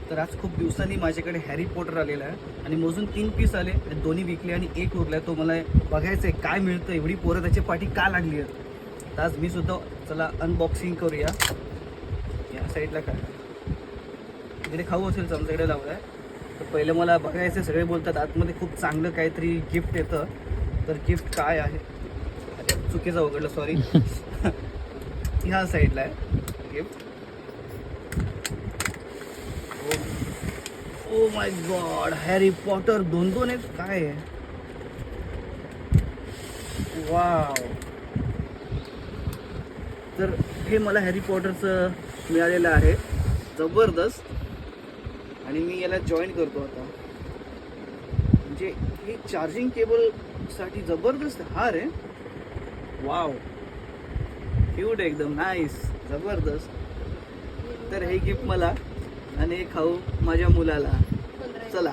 तर आज खूप दिवसांनी माझ्याकडे हॅरी पॉटर आलेला आहे आणि मोजून 3 पीस आले, दोन्ही विकले आणि एक उरलाय. तो मला बघायचं आहे काय मिळतं, एवढी पोरं त्याची पाठी का लागली आहे. तर आज मी सुद्धा चला अनबॉक्सिंग करूया. या साईडला काय इकडे खाऊ असेल आमच्याकडे लावलं आहे. तर पहिलं मला बघायचं, सगळे बोलतात आतमध्ये खूप चांगलं काहीतरी गिफ्ट येतं. तर गिफ्ट काय आहे, चुकीचं उघडलं सॉरी. ह्या साईडला आहे gift. Oh my God, Harry Potter 2-2 आहेत. काय आहे, वाव. तर हे मला हॅरी पॉटरचं मिळालेलं आहे, जबरदस्त. आणि मी याला जॉईन करतो आता. म्हणजे हे चार्जिंग केबलसाठी जबरदस्त हार आहे. वाव, क्यूट एकदम, नाईस, जबरदस्त. तर हे गिफ्ट मला आणि हे खाऊ माझ्या मुलाला. चला